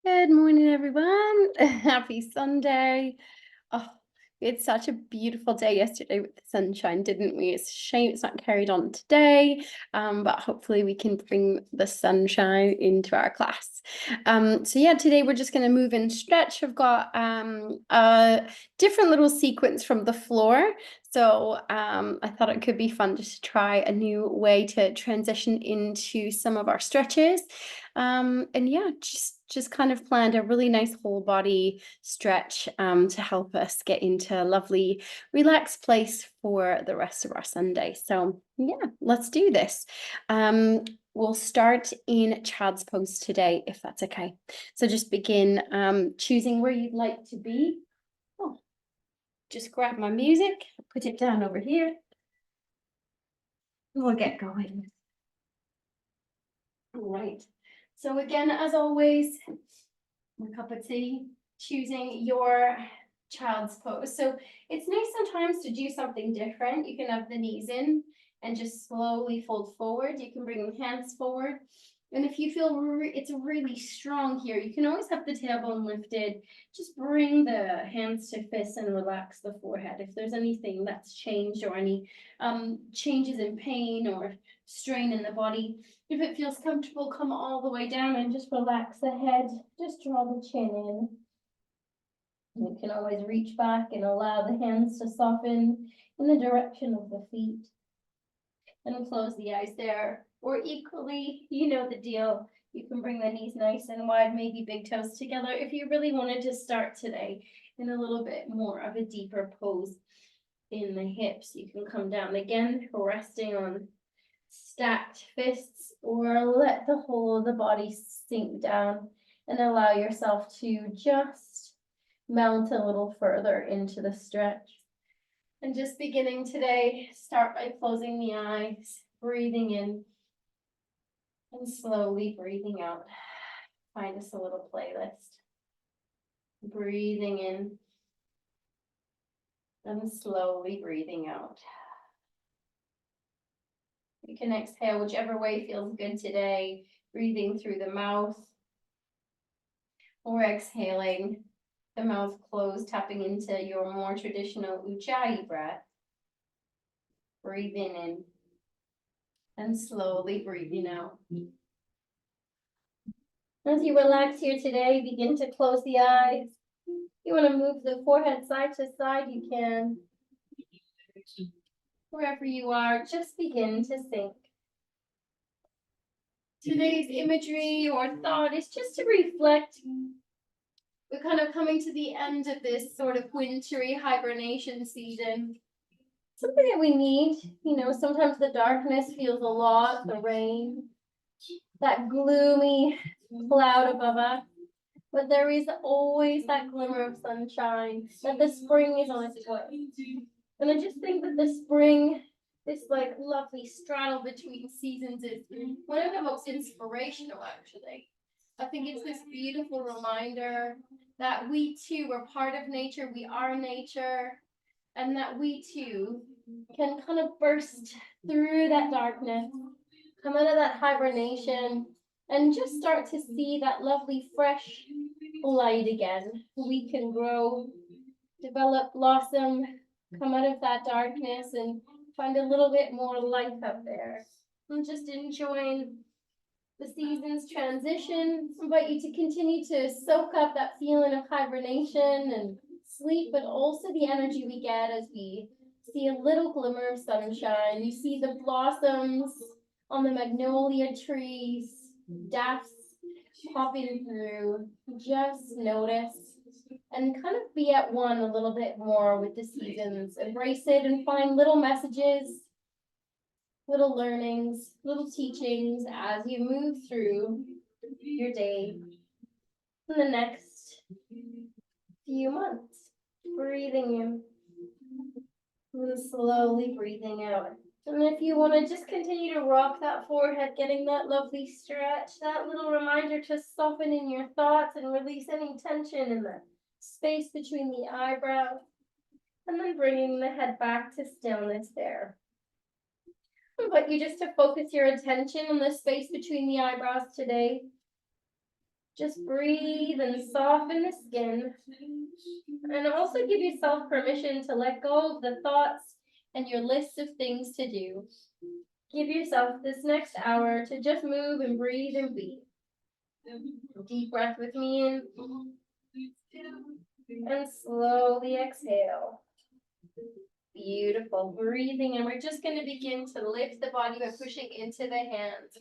Good morning, everyone. Happy Sunday. Oh, we had such a beautiful day yesterday with the sunshine, didn't we? It's a shame it's not carried on today, but hopefully we can bring the sunshine into our class. So yeah, today we're just going to move and stretch. I've got a different little sequence from the floor. So I thought it could be fun just to try a new way to transition into some of our stretches. And yeah, just kind of planned a really nice whole body stretch to help us get into a lovely relaxed place for the rest of our Sunday. So yeah, let's do this. We'll start in child's pose today, if that's okay. So just begin choosing where you'd like to be. Oh, just grab my music, put it down over here. We'll get going. All right. So again, as always, my cup of tea, choosing your child's pose. So it's nice sometimes to do something different. You can have the knees in and just slowly fold forward. You can bring the hands forward. And if you feel it's really strong here, you can always have the tailbone lifted. Just bring the hands to fists and relax the forehead. If there's anything that's changed or any changes in pain or strain in the body, if it feels comfortable, come all the way down and just relax the head. Just draw the chin in. You can always reach back and allow the hands to soften in the direction of the feet. And close the eyes there. Or equally, you know the deal. You can bring the knees nice and wide, maybe big toes together. If you really wanted to start today in a little bit more of a deeper pose in the hips, you can come down again, resting on stacked fists, or let the whole of the body sink down and allow yourself to just melt a little further into the stretch. And just beginning today, start by closing the eyes, breathing in, and slowly breathing out. Find us a little playlist. Breathing in, and slowly breathing out. You can exhale whichever way feels good today, breathing through the mouth, or exhaling, the mouth closed, tapping into your more traditional Ujjayi breath. Breathing in and slowly breathing out. As you relax here today, begin to close the eyes. You want to move the forehead side to side, you can. Wherever you are, just begin to sink. Today's imagery or thought is just to reflect. We're kind of coming to the end of this sort of wintry hibernation season. Something that we need, sometimes the darkness feels a lot, the rain, that gloomy cloud above us. But there is always that glimmer of sunshine, that the spring is on its way. And I just think that the spring, this like lovely straddle between seasons, is one of the most inspirational, actually. I think it's this beautiful reminder that we too are part of nature, we are nature, and that we too can kind of burst through that darkness, come out of that hibernation, and just start to see that lovely fresh light again. We can grow, develop, blossom, come out of that darkness and find a little bit more life out there. And just enjoying the season's transition. I invite you to continue to soak up that feeling of hibernation and sleep, but also the energy we get as we see a little glimmer of sunshine. You see the blossoms on the magnolia trees, daffs popping through. Just notice and kind of be at one a little bit more with the seasons. Embrace it and find little messages, little learnings, little teachings as you move through your day in the next few months. Breathing in and slowly breathing out. And if you want to just continue to rock that forehead, getting that lovely stretch, that little reminder to soften in your thoughts and release any tension in the space between the eyebrows, and then bringing the head back to stillness there. I invite you just to focus your attention on the space between the eyebrows today. Just breathe and soften the skin. And also give yourself permission to let go of the thoughts and your list of things to do. Give yourself this next hour to just move and breathe and be. Deep breath with me in. And slowly exhale. Beautiful. Breathing, and we're just going to begin to lift the body by pushing into the hands.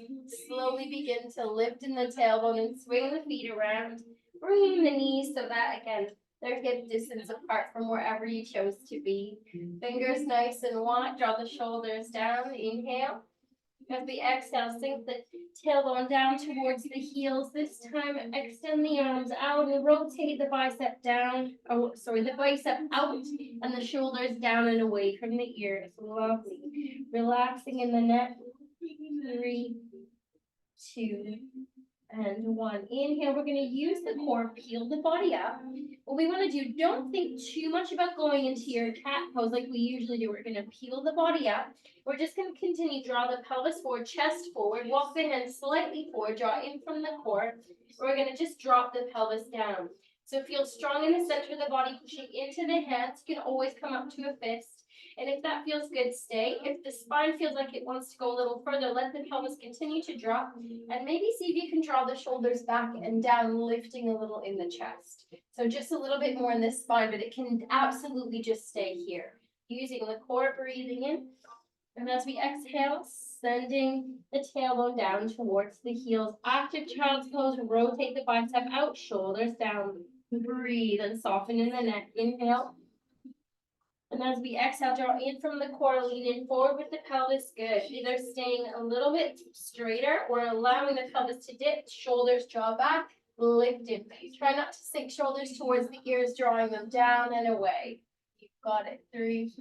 Slowly begin to lift in the tailbone and swing the feet around. Bringing the knees so that, again, they're hip distance apart from wherever you chose to be. Fingers nice and wide. Draw the shoulders down. Inhale. As we exhale, sink the tailbone down towards the heels. This time, extend the arms out and rotate the bicep down. Oh, sorry, the bicep out and the shoulders down and away from the ears. Lovely. Relaxing in the neck. 3, 2, and 1. Inhale, we're going to use the core, peel the body up. What we want to do, don't think too much about going into your cat pose like we usually do. We're going to peel the body up. We're just going to continue, draw the pelvis forward, chest forward, walk the hands slightly forward, draw in from the core. We're going to just drop the pelvis down. So feel strong in the center of the body, pushing into the hands. You can always come up to a fist. And if that feels good, stay. If the spine feels like it wants to go a little further, let the pelvis continue to drop. And maybe see if you can draw the shoulders back and down, lifting a little in the chest. So just a little bit more in the spine, but it can absolutely just stay here. Using the core, breathing in. And as we exhale, sending the tailbone down towards the heels. Active child's pose, rotate the bicep out, shoulders down. Breathe and soften in the neck. Inhale. And as we exhale, draw in from the core, lean in forward with the pelvis. Good. Either staying a little bit straighter or allowing the pelvis to dip, shoulders draw back, lift in. Try not to sink shoulders towards the ears, drawing them down and away. You've got it. 3,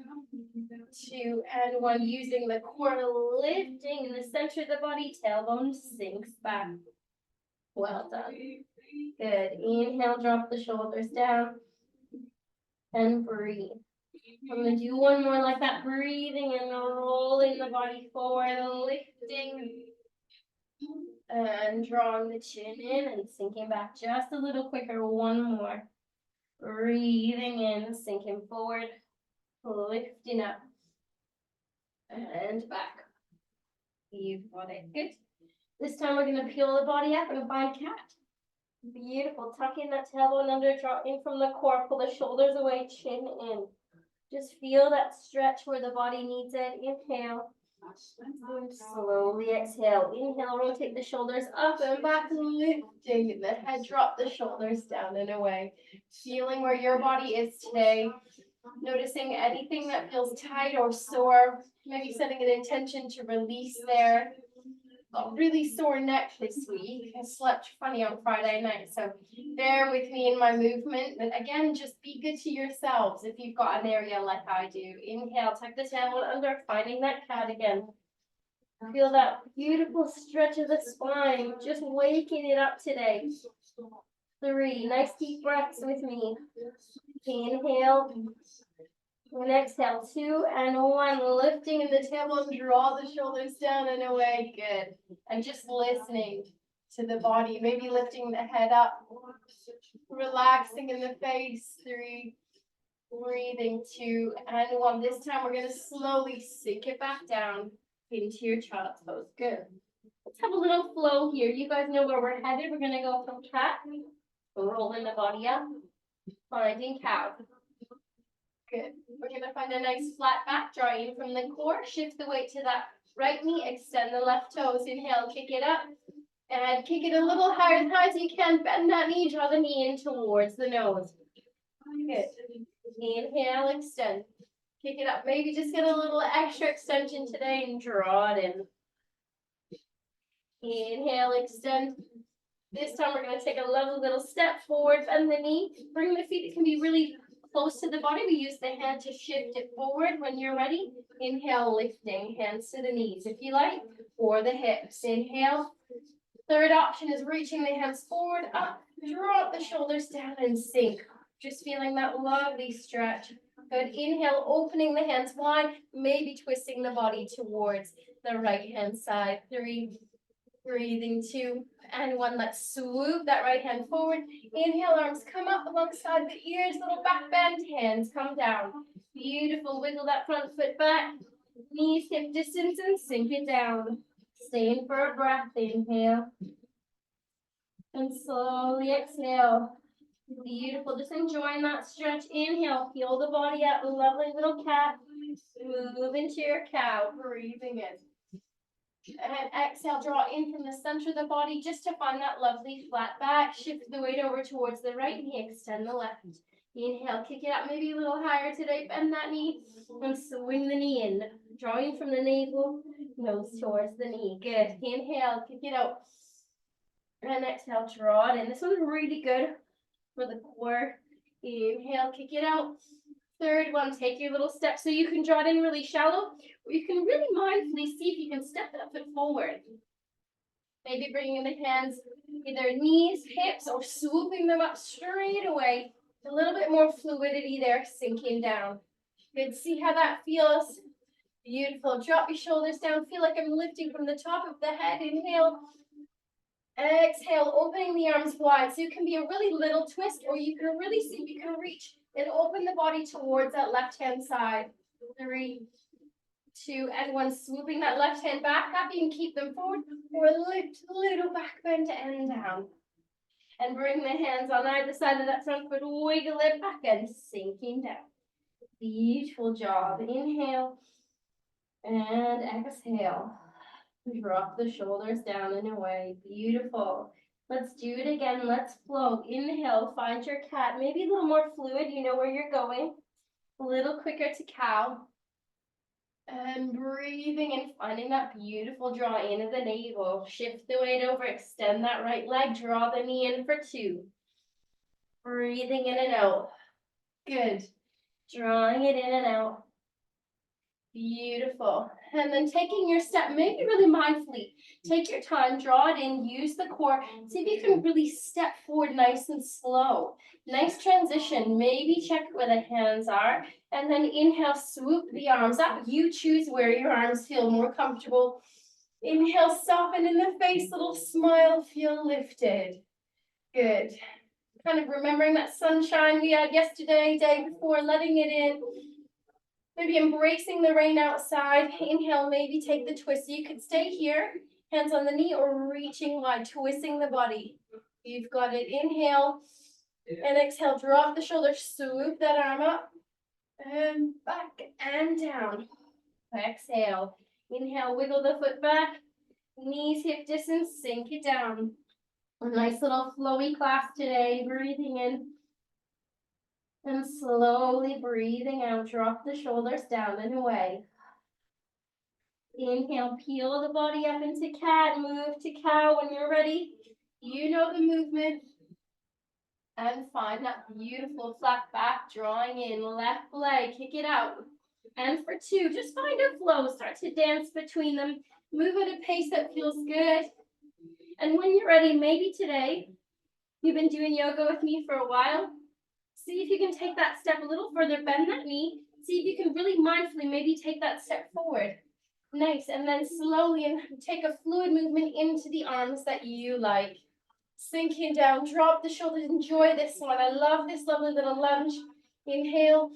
2, and 1. Using the core, lifting in the center of the body, tailbone sinks back. Well done. Good. Inhale, drop the shoulders down and breathe. I'm going to do one more like that, breathing and rolling the body forward, lifting and drawing the chin in and sinking back just a little quicker. One more. Breathing in, sinking forward, lifting up and back. You've got it. Good. This time we're going to peel the body up and find cat. Beautiful. Tuck in that tailbone under, draw in from the core, pull the shoulders away, chin in. Just feel that stretch where the body needs it. Inhale. And slowly exhale. Inhale, rotate the shoulders up and back, lifting the head, drop the shoulders down and away. Feeling where your body is today. Noticing anything that feels tight or sore. Maybe setting an intention to release there. Got really sore neck this week. I slept funny on Friday night, so bear with me in my movement. But again, just be good to yourselves if you've got an area like I do. Inhale, tuck the tailbone under, finding that cat again. Feel that beautiful stretch of the spine, just waking it up today. 3, nice deep breaths with me. Inhale. And exhale, 2 and 1, lifting in the tailbone, draw the shoulders down and away. Good. And just listening to the body, maybe lifting the head up, relaxing in the face. 3, breathing, 2 and 1. This time we're going to slowly sink it back down into your child's pose. Good. Let's have a little flow here. You guys know where we're headed. We're going to go from cat, rolling the body up, finding cow. Good. We're going to find a nice flat back, draw in from the core, shift the weight to that right knee, extend the left toes, inhale, kick it up, and kick it a little higher, as high as you can, bend that knee, draw the knee in towards the nose. Good. Inhale, extend, kick it up, maybe just get a little extra extension today and draw it in. Inhale, extend. This time we're going to take a lovely little step forward, bend the knee, bring the feet, it can be really close to the body. We use the hand to shift it forward when you're ready. Inhale, lifting, hands to the knees if you like, or the hips. Inhale. Third option is reaching the hands forward, up, drop the shoulders down and sink. Just feeling that lovely stretch. Good. Inhale, opening the hands wide, maybe twisting the body towards the right hand side. 3, Breathing 2 and 1. Let's swoop that right hand forward. Inhale, arms come up alongside the ears, little back bend, hands come down. Beautiful, wiggle that front foot back. Knees hip distance and sink it down. Stay in for a breath, inhale. And slowly exhale. Beautiful, just enjoying that stretch. Inhale, peel the body up, lovely little cat. Move into your cow, breathing in. And exhale, draw in from the center of the body just to find that lovely flat back. Shift the weight over towards the right knee, extend the left. Inhale, kick it up maybe a little higher today, bend that knee and swing the knee in. Drawing from the navel, nose towards the knee. Good. Inhale, kick it out. And exhale, draw it in. This one's really good for the core. Inhale, kick it out. Third one, take your little step so you can draw it in really shallow, or you can really mindfully see if you can step that foot forward. Maybe bringing the hands, either knees, hips, or swooping them up straight away. A little bit more fluidity there, sinking down. Good, see how that feels. Beautiful, drop your shoulders down. Feel like I'm lifting from the top of the head. Inhale. Exhale, opening the arms wide. So you can be a really little twist, or you can really see if you can reach and open the body towards that left-hand side. 3, 2, and 1. Swooping that left hand back up. You can keep them forward, or lift little back bend and down. And bring the hands on either side of that front foot. Wiggle it back and sinking down. Beautiful job. Inhale and exhale. Drop the shoulders down and away. Beautiful. Let's do it again. Let's flow. Inhale, find your cat. Maybe a little more fluid. You know where you're going. A little quicker to cow. And breathing and finding that beautiful draw in of the navel. Shift the weight over. Extend that right leg. Draw the knee in for 2. Breathing in and out. Good. Drawing it in and out. Beautiful. And then taking your step, maybe really mindfully. Take your time, draw it in, use the core. See if you can really step forward nice and slow. Nice transition. Maybe check where the hands are. And then inhale, swoop the arms up. You choose where your arms feel more comfortable. Inhale, soften in the face, little smile, feel lifted. Good. Kind of remembering that sunshine we had yesterday, day before, letting it in. Maybe embracing the rain outside. Inhale, maybe take the twist. You could stay here, hands on the knee, or reaching wide, twisting the body. You've got it. Inhale and exhale. Drop the shoulders, swoop that arm up and back and down. Exhale. Inhale, wiggle the foot back. Knees hip distance, sink it down. A nice little flowy class today. Breathing in. And slowly breathing out, drop the shoulders down and away. Inhale, peel the body up into cat, move to cow when you're ready. You know the movement. And find that beautiful flat back, drawing in, left leg, kick it out. And for 2, just find a flow, start to dance between them. Move at a pace that feels good. And when you're ready, maybe today, you've been doing yoga with me for a while. See if you can take that step a little further, bend that knee. See if you can really mindfully maybe take that step forward. Nice, and then slowly take a fluid movement into the arms that you like. Sinking down, drop the shoulders, enjoy this one. I love this lovely little lunge. Inhale,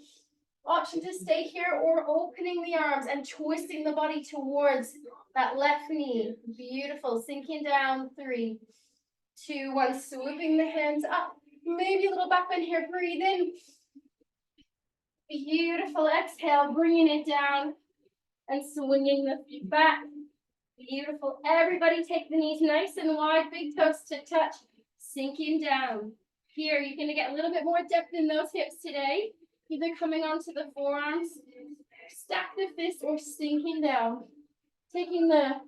option to stay here or opening the arms and twisting the body towards that left knee. Beautiful, sinking down, 3, 2, 1, swooping the hands up. Maybe a little back bend here, breathe in. Beautiful, exhale, bringing it down and swinging the feet back. Beautiful, everybody take the knees nice and wide, big toes to touch, sinking down. Here, you're gonna get a little bit more depth in those hips today, either coming onto the forearms, stack the fists, or sinking down. Taking the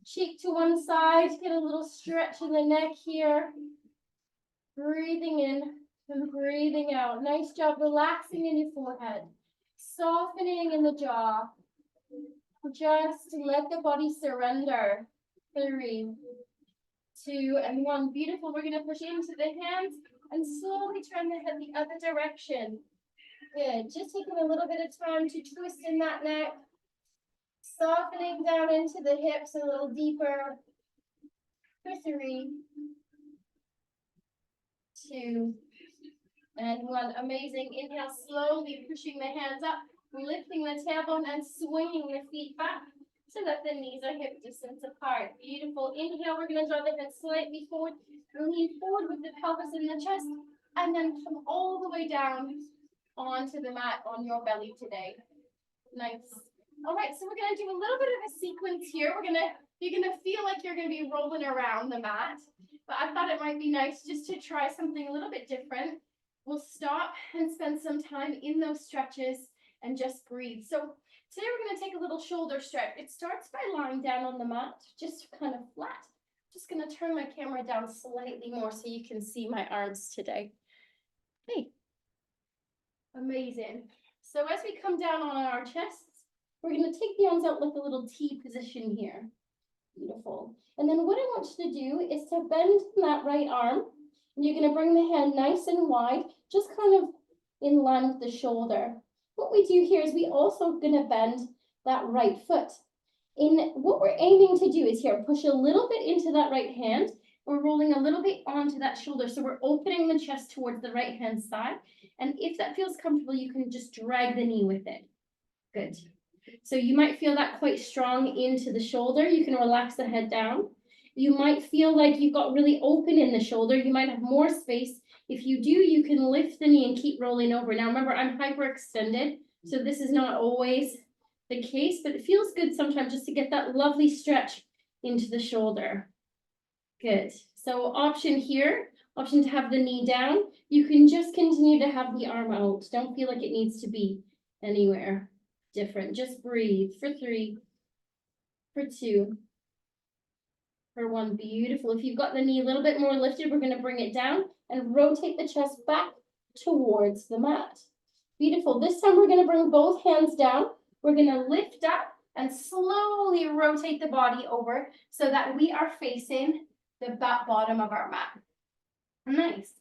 cheek to one side, get a little stretch in the neck here. Breathing in and breathing out. Nice job relaxing in your forehead. Softening in the jaw. Just let the body surrender. 3, 2, and 1. Beautiful. We're going to push into the hands and slowly turn the head the other direction. Good. Just taking a little bit of time to twist in that neck. Softening down into the hips a little deeper. for 3, 2, and 1. Amazing. Inhale, slowly pushing the hands up, lifting the tailbone and swinging the feet back so that the knees are hip distance apart. Beautiful. Inhale, we're going to draw the head slightly forward and lean forward with the pelvis in the chest, and then come all the way down onto the mat on your belly today. Nice. All right, so we're going to do a little bit of a sequence here. You're going to feel like you're going to be rolling around the mat, but I thought it might be nice just to try something a little bit different. We'll stop and spend some time in those stretches and just breathe. So today we're going to take a little shoulder stretch. It starts by lying down on the mat, just kind of flat. Just going to turn my camera down slightly more so you can see my arms today. Hey. Amazing. So as we come down on our chests, we're going to take the arms out like a little T position here. Beautiful. And then what I want you to do is to bend that right arm. And you're going to bring the hand nice and wide, just kind of in line with the shoulder. What we do here is we also going to bend that right foot. What we're aiming to do is here, push a little bit into that right hand. We're rolling a little bit onto that shoulder. So we're opening the chest towards the right hand side. And if that feels comfortable, you can just drag the knee with it. Good. So you might feel that quite strong into the shoulder. You can relax the head down. You might feel like you've got really open in the shoulder. You might have more space. If you do, you can lift the knee and keep rolling over. Now remember, I'm hyperextended, so this is not always the case, but it feels good sometimes just to get that lovely stretch into the shoulder. Good. So option to have the knee down. You can just continue to have the arm out. Don't feel like it needs to be anywhere different. Just breathe for 3, for 2, for 1. Beautiful. If you've got the knee a little bit more lifted, we're going to bring it down and rotate the chest back towards the mat. Beautiful. This time we're going to bring both hands down. We're going to lift up and slowly rotate the body over so that we are facing the bottom of our mat. Nice.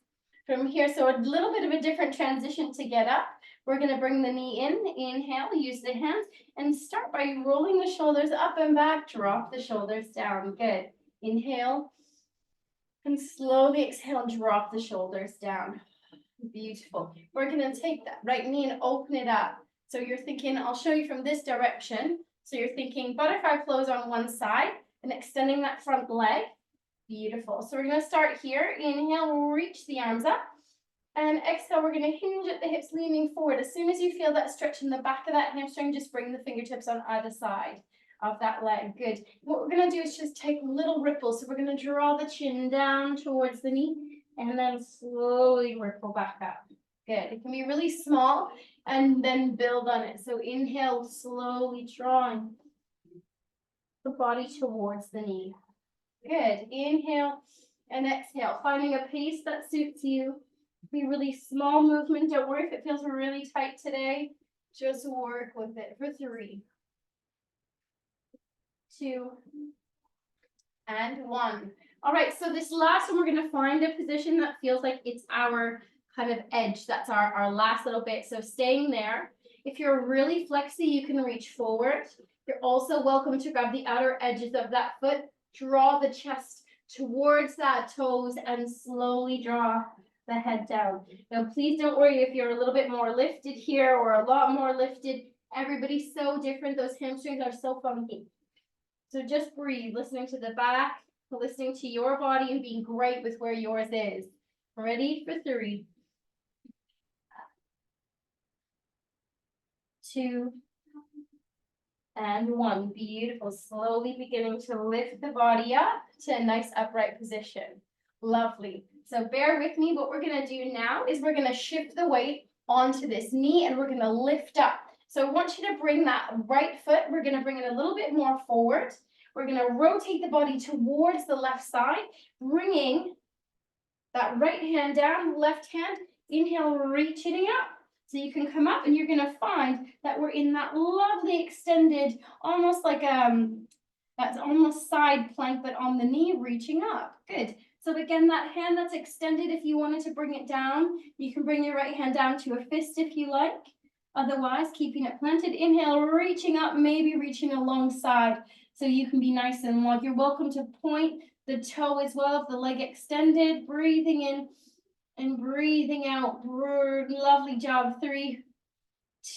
From here, so a little bit of a different transition to get up. We're going to bring the knee in, inhale, use the hands, and start by rolling the shoulders up and back, drop the shoulders down. Good. Inhale, and slowly exhale, and drop the shoulders down. Beautiful. We're going to take that right knee and open it up. So you're thinking, I'll show you from this direction. So you're thinking butterfly flows on one side and extending that front leg. Beautiful. So we're going to start here. Inhale, reach the arms up. And exhale, we're going to hinge at the hips, leaning forward. As soon as you feel that stretch in the back of that hamstring, just bring the fingertips on either side of that leg. Good. What we're going to do is just take little ripples. So we're going to draw the chin down towards the knee and then slowly ripple back up. Good. It can be really small and then build on it. So inhale, slowly drawing the body towards the knee. Good. Inhale and exhale, finding a pace that suits you. Be really small movement. Don't worry if it feels really tight today. Just work with it for 3, 2, and 1. All right, so this last one, we're going to find a position that feels like it's our kind of edge. That's our last little bit. So staying there. If you're really flexy, you can reach forward. You're also welcome to grab the outer edges of that foot. Draw the chest towards that toes and slowly draw the head down. Now, please don't worry if you're a little bit more lifted here or a lot more lifted. Everybody's so different. Those hamstrings are so funky. So just breathe, listening to the back, listening to your body and being great with where yours is. Ready for 3, 2, and 1. Beautiful. Slowly beginning to lift the body up to a nice upright position. Lovely. So bear with me. What we're going to do now is we're going to shift the weight onto this knee and we're going to lift up. So I want you to bring that right foot. We're going to bring it a little bit more forward. We're going to rotate the body towards the left side, bringing that right hand down, left hand. Inhale, reaching up. So you can come up and you're going to find that we're in that lovely extended, almost like that's almost side plank, but on the knee, reaching up. Good. So again, that hand that's extended, if you wanted to bring it down, you can bring your right hand down to a fist if you like. Otherwise, keeping it planted. Inhale, reaching up, maybe reaching alongside so you can be nice and long. You're welcome to point the toe as well, of the leg extended, breathing in and breathing out. Lovely job. 3,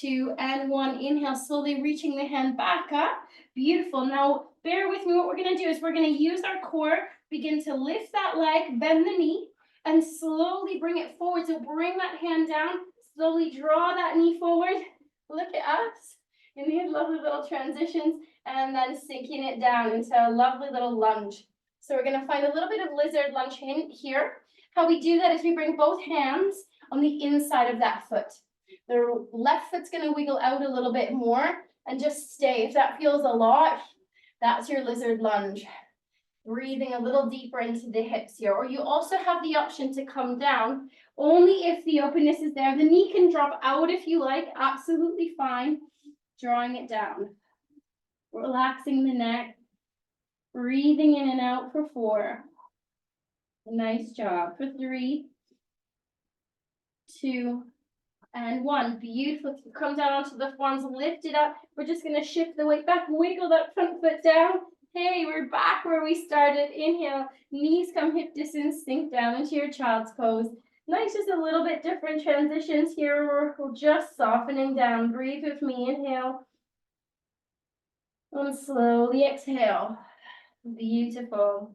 2, and 1. Inhale, slowly reaching the hand back up. Beautiful. Now, bear with me. What we're going to do is we're going to use our core, begin to lift that leg, bend the knee, and slowly bring it forward. So bring that hand down, slowly draw that knee forward. Look at us in these lovely little transitions, and then sinking it down into a lovely little lunge. So we're going to find a little bit of lizard lunge here. How we do that is we bring both hands on the inside of that foot. The left foot's going to wiggle out a little bit more and just stay. If that feels a lot, that's your lizard lunge. Breathing a little deeper into the hips here. Or you also have the option to come down only if the openness is there. The knee can drop out if you like, absolutely fine. Drawing it down. Relaxing the neck. Breathing in and out for 4. Nice job. For 3, 2, and 1. Beautiful. Come down onto the forearms, lift it up. We're just going to shift the weight back, wiggle that front foot down. Hey, we're back where we started. Inhale, knees come hip distance, sink down into your child's pose. Nice, just a little bit different transitions here. We're just softening down. Breathe with me. Inhale. And slowly exhale. Beautiful.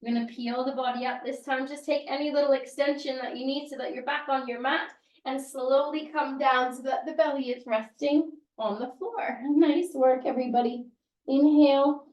We're going to peel the body up this time. Just take any little extension that you need so that you're back on your mat, and slowly come down so that the belly is resting on the floor. Nice work, everybody. Inhale,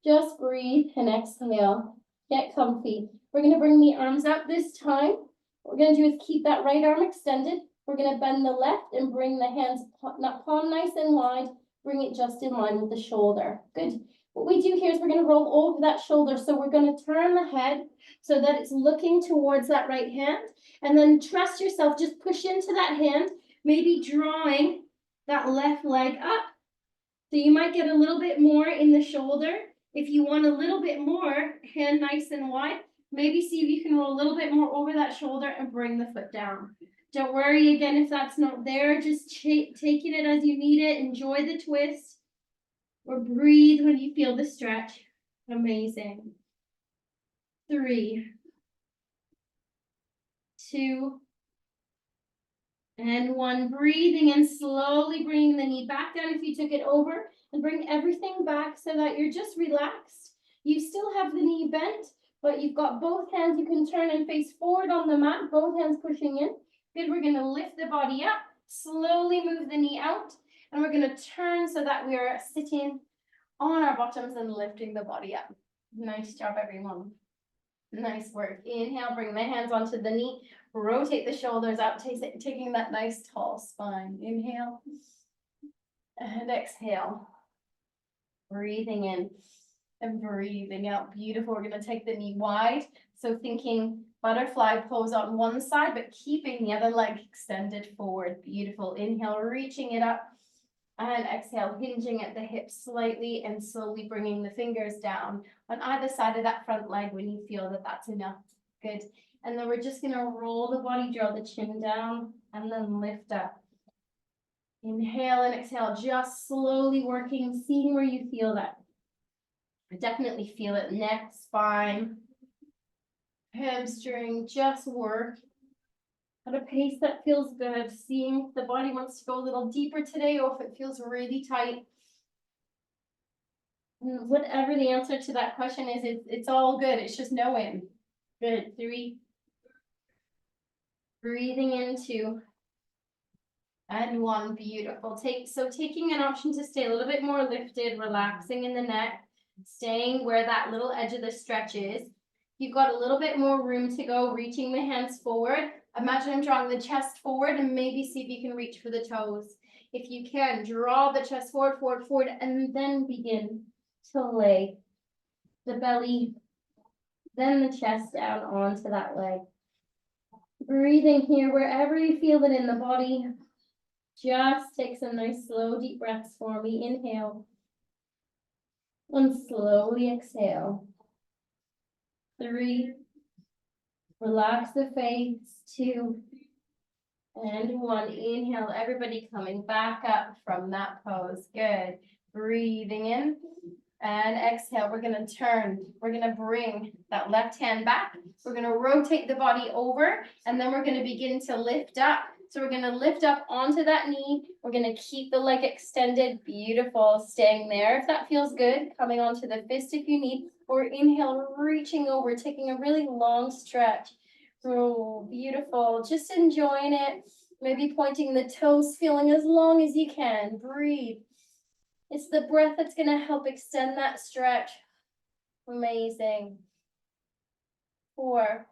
just breathe, and exhale. Get comfy. We're going to bring the arms up this time. What we're going to do is keep that right arm extended. We're going to bend the left and bring the hands, palm nice and wide. Bring it just in line with the shoulder. Good. What we do here is we're going to roll over that shoulder. So we're going to turn the head so that it's looking towards that right hand. And then trust yourself, just push into that hand, maybe drawing that left leg up. So you might get a little bit more in the shoulder. If you want a little bit more, hand nice and wide, maybe see if you can roll a little bit more over that shoulder and bring the foot down. Don't worry again if that's not there, just taking it as you need it. Enjoy the twist or breathe when you feel the stretch. Amazing. 3, 2, and 1. Breathing in, slowly bringing the knee back down if you took it over, and bring everything back so that you're just relaxed. You still have the knee bent, but you've got both hands. You can turn and face forward on the mat, both hands pushing in. Good, we're going to lift the body up, slowly move the knee out, and we're going to turn so that we are sitting on our bottoms and lifting the body up. Nice job, everyone. Nice work. Inhale, bring the hands onto the knee, rotate the shoulders out, taking that nice tall spine. Inhale and exhale. Breathing in and breathing out. Beautiful. We're going to take the knee wide. So thinking butterfly pose on one side, but keeping the other leg extended forward. Beautiful. Inhale, reaching it up. And exhale, hinging at the hips slightly and slowly bringing the fingers down on either side of that front leg when you feel that that's enough. Good. And then we're just going to roll the body, draw the chin down, and then lift up. Inhale and exhale, just slowly working, seeing where you feel that. I definitely feel it. Neck, spine, hamstring, just work at a pace that feels good, seeing if the body wants to go a little deeper today or if it feels really tight. And whatever the answer to that question is, it's all good. It's just knowing. Good. 3. Breathing in 2. And 1. Beautiful. Taking an option to stay a little bit more lifted, relaxing in the neck, staying where that little edge of the stretch is. You've got a little bit more room to go, reaching the hands forward. Imagine I'm drawing the chest forward and maybe see if you can reach for the toes. If you can, draw the chest forward, forward, forward, and then begin to lay the belly, then the chest down onto that leg. Breathing here wherever you feel it in the body. Just take some nice slow deep breaths for me. Inhale. And slowly exhale. 3. Relax the face. 2. And 1. Inhale. Everybody coming back up from that pose. Good. Breathing in. And exhale, we're gonna turn. We're gonna bring that left hand back. We're gonna rotate the body over, and then we're gonna begin to lift up. So we're gonna lift up onto that knee. We're gonna keep the leg extended. Beautiful, staying there if that feels good. Coming onto the fist if you need, or inhale, reaching over, taking a really long stretch. Oh, beautiful, just enjoying it. Maybe pointing the toes, feeling as long as you can. Breathe. It's the breath that's going to help extend that stretch. Amazing. 4,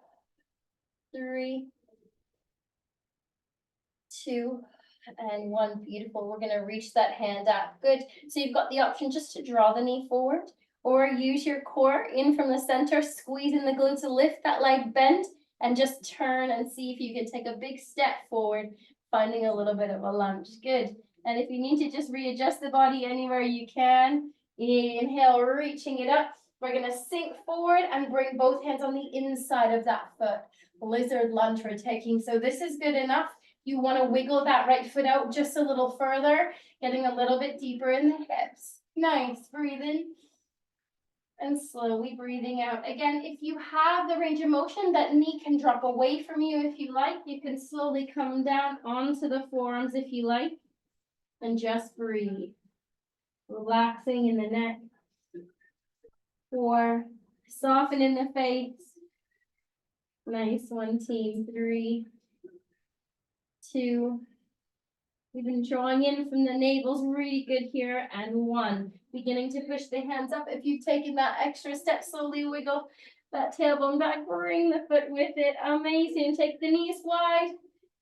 3, 2, and 1. Beautiful. We're going to reach that hand up. Good. So you've got the option just to draw the knee forward or use your core in from the center, squeeze in the glutes to lift that leg, bend, and just turn and see if you can take a big step forward, finding a little bit of a lunge. Good. And if you need to just readjust the body anywhere you can, inhale, reaching it up. We're going to sink forward and bring both hands on the inside of that foot. Lizard lunge we're taking. So this is good enough. You want to wiggle that right foot out just a little further, getting a little bit deeper in the hips. Nice. Breathe in. And slowly breathing out. Again, if you have the range of motion, that knee can drop away from you if you like. You can slowly come down onto the forearms if you like. And just breathe. Relaxing in the neck. 4, soften in the face. Nice, 1 team. 3, 2. We've been drawing in from the navel's really good here. And 1. Beginning to push the hands up. If you've taken that extra step, slowly wiggle that tailbone back. Bring the foot with it. Amazing. Take the knees wide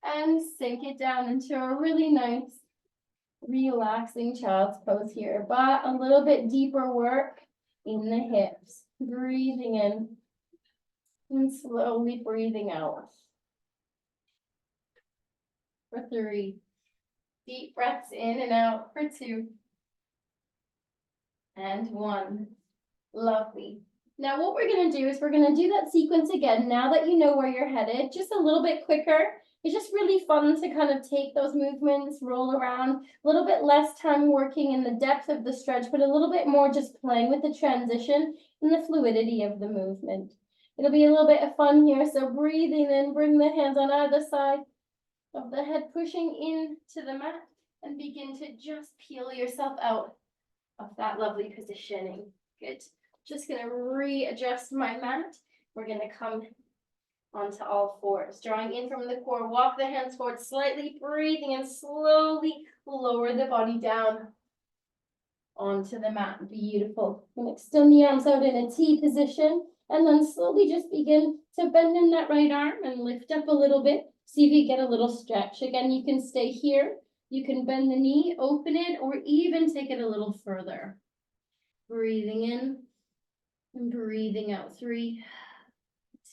and sink it down into a really nice, relaxing child's pose here. But a little bit deeper work in the hips. Breathing in and slowly breathing out. For 3. Deep breaths in and out for 2. And 1. Lovely. Now what we're going to do is we're going to do that sequence again. Now that you know where you're headed, just a little bit quicker. It's just really fun to kind of take those movements, roll around, a little bit less time working in the depth of the stretch, but a little bit more just playing with the transition and the fluidity of the movement. It'll be a little bit of fun here. So breathing in, bring the hands on either side of the head, pushing into the mat, and begin to just peel yourself out of that lovely positioning. Good. Just going to readjust my mat. We're going to come onto all fours, drawing in from the core. Walk the hands forward slightly, breathing, and slowly lower the body down onto the mat. Beautiful. And extend the arms out in a T position, and then slowly just begin to bend in that right arm and lift up a little bit. See if you get a little stretch. Again, you can stay here. You can bend the knee, open it, or even take it a little further. Breathing in and breathing out. 3,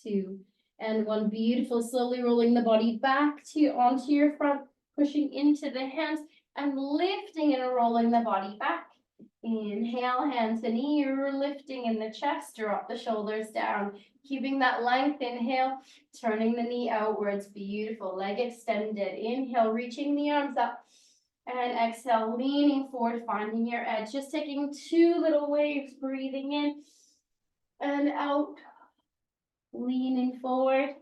2, and 1. Beautiful. Slowly rolling the body back onto your front, pushing into the hands and lifting and rolling the body back. Inhale, hand to knee, you're lifting in the chest, drop the shoulders down, keeping that length. Inhale, turning the knee outwards. Beautiful. Leg extended. Inhale, reaching the arms up. And exhale, leaning forward, finding your edge. Just taking 2 little waves, breathing in and out. Leaning forward,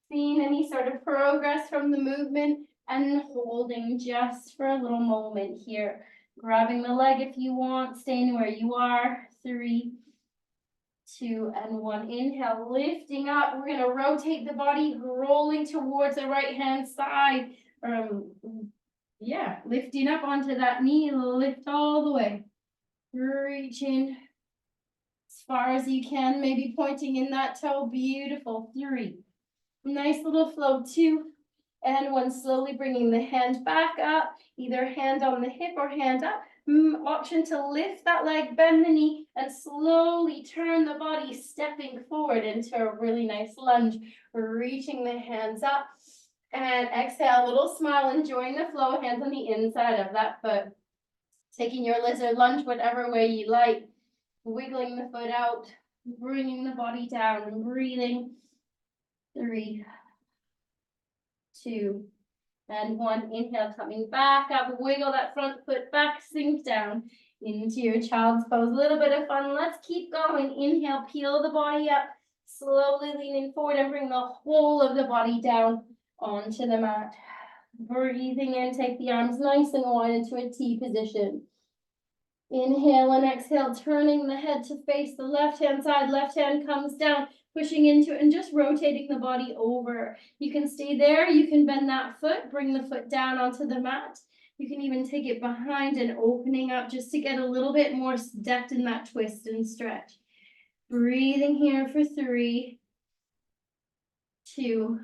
seeing any sort of progress from the movement, and holding just for a little moment here. Grabbing the leg if you want, staying where you are. 3, 2, and 1. Inhale, lifting up. We're going to rotate the body, rolling towards the right-hand side. Lifting up onto that knee, lift all the way. Reaching as far as you can, maybe pointing in that toe. Beautiful. 3. Nice little flow. 2, and 1. Slowly bringing the hand back up, either hand on the hip or hand up. Option to lift that leg, bend the knee, and slowly turn the body, stepping forward into a really nice lunge, reaching the hands up. And exhale, a little smile, enjoying the flow, hands on the inside of that foot. Taking your lizard lunge whatever way you like. Wiggling the foot out, bringing the body down, and breathing. 3, 2, and 1. Inhale, coming back up. Wiggle that front foot back, sink down. into your child's pose. A little bit of fun. Let's keep going. Inhale, peel the body up. Slowly leaning forward and bring the whole of the body down onto the mat. Breathing in, take the arms nice and wide into a T position. Inhale and exhale, turning the head to face the left-hand side. Left hand comes down, pushing into it and just rotating the body over. You can stay there. You can bend that foot, bring the foot down onto the mat. You can even take it behind and opening up just to get a little bit more depth in that twist and stretch. Breathing here for 3, 2,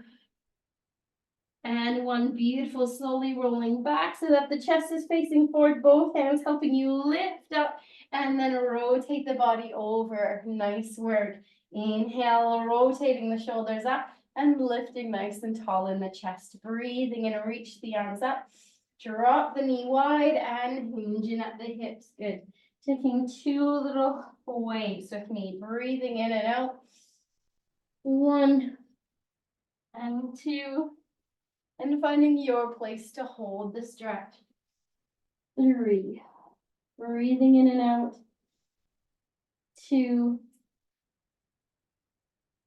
and 1. Beautiful. Slowly rolling back so that the chest is facing forward. Both hands helping you lift up and then rotate the body over. Nice work. Inhale, rotating the shoulders up and lifting nice and tall in the chest. Breathing in, reach the arms up. Drop the knee wide and hinging at the hips. Good. Taking 2 little waves with me. Breathing in and out. 1 and 2. And finding your place to hold the stretch. 3. Breathing in and out. 2.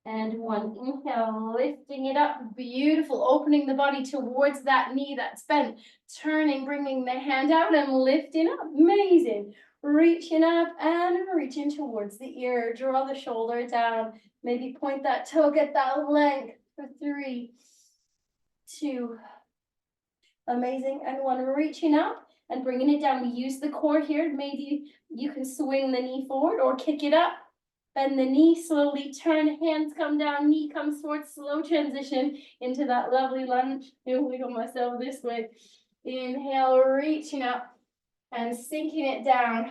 And 1. Inhale, lifting it up. Beautiful. Opening the body towards that knee that's bent. Turning, bringing the hand out and lifting up. Amazing. Reaching up and reaching towards the ear. Draw the shoulder down. Maybe point that toe, get that length for 3, 2. Amazing. And 1. Reaching up and bringing it down. We use the core here. Maybe you can swing the knee forward or kick it up. Bend the knee, slowly turn, hands come down, knee comes forward, slow transition into that lovely lunge. I'll wiggle myself this way. Inhale, reaching up and sinking it down.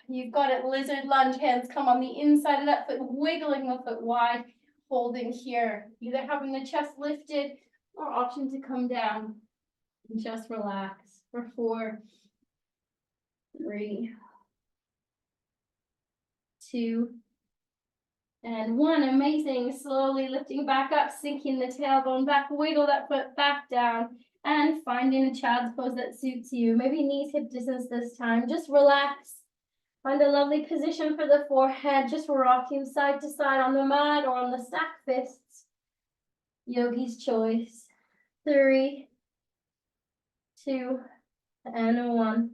You've got it, lizard lunge, hands come on the inside of that foot, wiggling the foot wide, holding here. Either having the chest lifted or option to come down. And just relax for 4, 3, 2, and 1. Amazing. Slowly lifting back up, sinking the tailbone back, wiggle that foot back down, and finding a child's pose that suits you. Maybe knees hip distance this time. Just relax. Find a lovely position for the forehead. Just rocking side to side on the mat or on the stacked fists. Yogi's choice. 3, 2, and 1.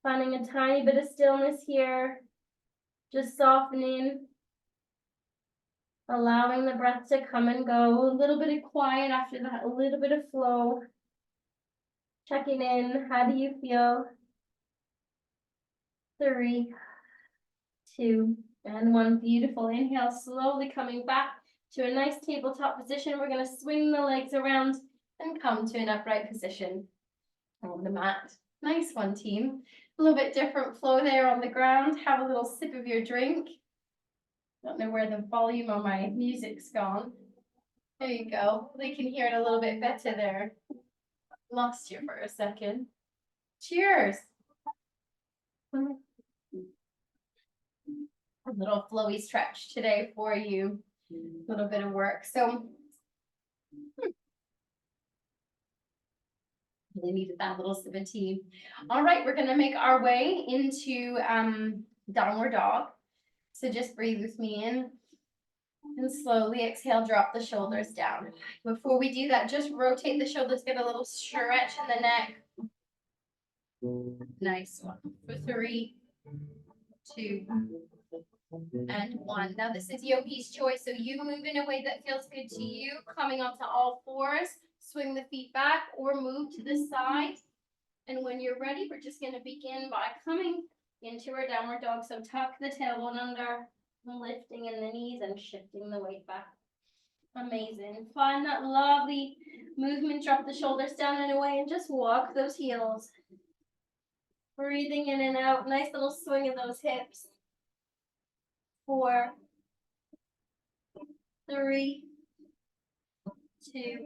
Finding a tiny bit of stillness here. Just softening. Allowing the breath to come and go. A little bit of quiet after that, a little bit of flow. Checking in. How do you feel? 3, 2, and 1. Beautiful. Inhale, slowly coming back to a nice tabletop position. We're going to swing the legs around and come to an upright position on the mat. Nice one, team. A little bit different flow there on the ground. Have a little sip of your drink. Don't know where the volume on my music's gone. There you go. They can hear it a little bit better there. Lost you for a second. Cheers. A little flowy stretch today for you. A little bit of work. So really needed that little sip of tea. All right, we're going to make our way into downward dog. So just breathe with me in and slowly exhale, drop the shoulders down. Before we do that, just rotate the shoulders, get a little stretch in the neck. Nice one. For 3, 2, and 1. Now this is Yogi's choice, so you move in a way that feels good to you, coming onto all 4s, swing the feet back or move to the side. And when you're ready, we're just going to begin by coming into our downward dog. So tuck the tailbone under, lifting in the knees and shifting the weight back. Amazing. Find that lovely movement. Drop the shoulders down and away and just walk those heels. Breathing in and out. Nice little swing of those hips. 4, 3, 2,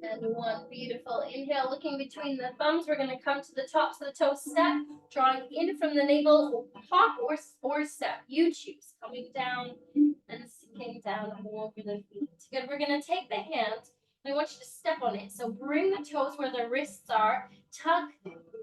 and 1. Beautiful. Inhale, looking between the thumbs. We're going to come to the tops of the toe step, drawing in from the navel, hop or step. You choose. Coming down and sinking down over the feet. Good. We're going to take the hand And I want you to step on it. So bring the toes where the wrists are, tuck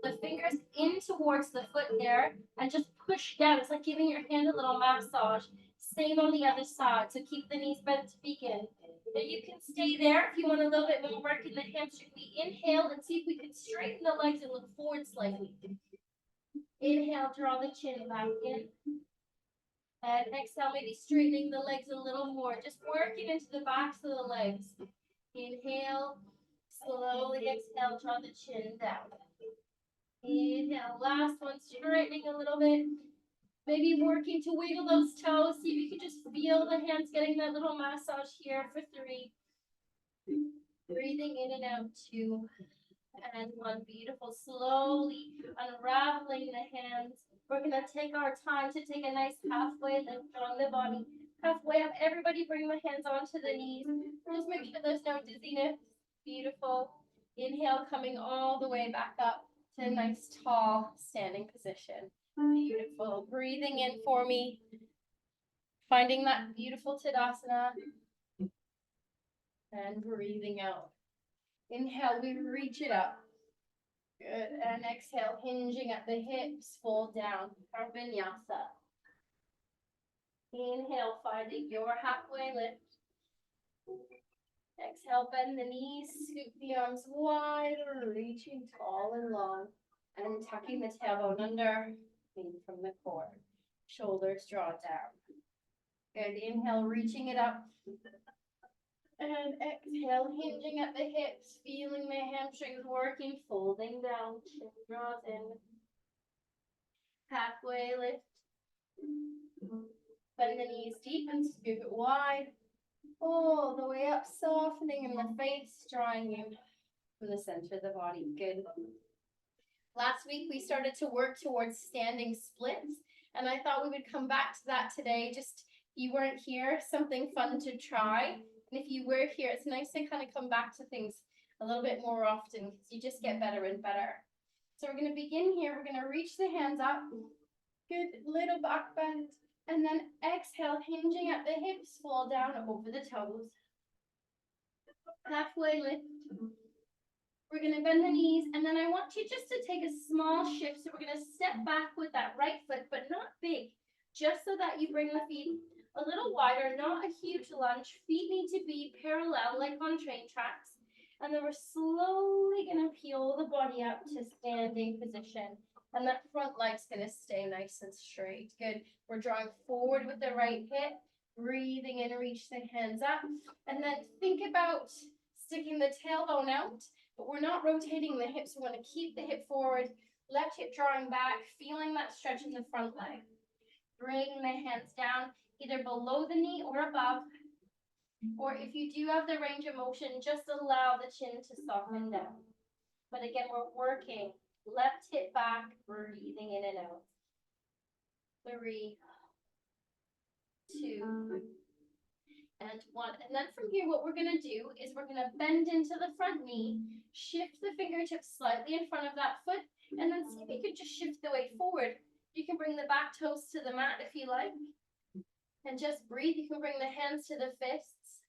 the fingers in towards the foot there, and just push down. It's like giving your hand a little massage. Same on the other side. So keep the knees bent to begin. Now you can stay there if you want a little bit more work in the hamstring. We inhale and see if we can straighten the legs and look forward slightly. Inhale, draw the chin back in. And exhale, maybe straightening the legs a little more. Just working into the backs of the legs. Inhale, slowly exhale, draw the chin down. Inhale, last one, straightening a little bit. Maybe working to wiggle those toes. See if you can just feel the hands getting that little massage here for 3. Breathing in and out, 2 and 1. Beautiful. Slowly unraveling the hands. We're going to take our time to take a nice halfway lift on the body. Halfway up. Everybody bring the hands onto the knees. Just make sure there's no dizziness. Beautiful. Inhale, coming all the way back up to a nice tall standing position. Beautiful. Breathing in for me. Finding that beautiful Tadasana. And breathing out. Inhale, we reach it up. Good. And exhale, hinging at the hips, fold down. Our vinyasa. Inhale, finding your halfway lift. Exhale, bend the knees, scoop the arms wide, reaching tall and long. And tucking the tailbone under, in from the core. Shoulders draw down. Good. Inhale, reaching it up. And exhale, hinging at the hips, feeling the hamstrings working, folding down, chin draws in. Halfway lift. Bend the knees deep and scoop it wide. All the way up, softening in the face, drawing in from the center of the body. Good. Last week, we started to work towards standing splits, and I thought we would come back to that today. Just, if you weren't here, something fun to try. And if you were here, it's nice to kind of come back to things a little bit more often because you just get better and better. So we're going to begin here. We're going to reach the hands up. Good, little back bend. And then exhale, hinging at the hips, fall down over the toes. Halfway lift. We're going to bend the knees, and then I want you just to take a small shift. So we're going to step back with that right foot, but not big, just so that you bring the feet a little wider, not a huge lunge. Feet need to be parallel, like on train tracks. And then we're slowly going to peel the body up to standing position. And that front leg's going to stay nice and straight. Good. We're drawing forward with the right hip. Breathing in, reach the hands up. And then think about sticking the tailbone out, but we're not rotating the hips. We want to keep the hip forward, left hip drawing back, feeling that stretch in the front leg. Bring the hands down, either below the knee or above. Or if you do have the range of motion, just allow the chin to soften down. But again, we're working. Left hip back, breathing in and out. 3, 2, and 1. And then from here, what we're going to do is we're going to bend into the front knee, shift the fingertips slightly in front of that foot, and then see if you could just shift the weight forward. You can bring the back toes to the mat if you like. And just breathe. You can bring the hands to the fists.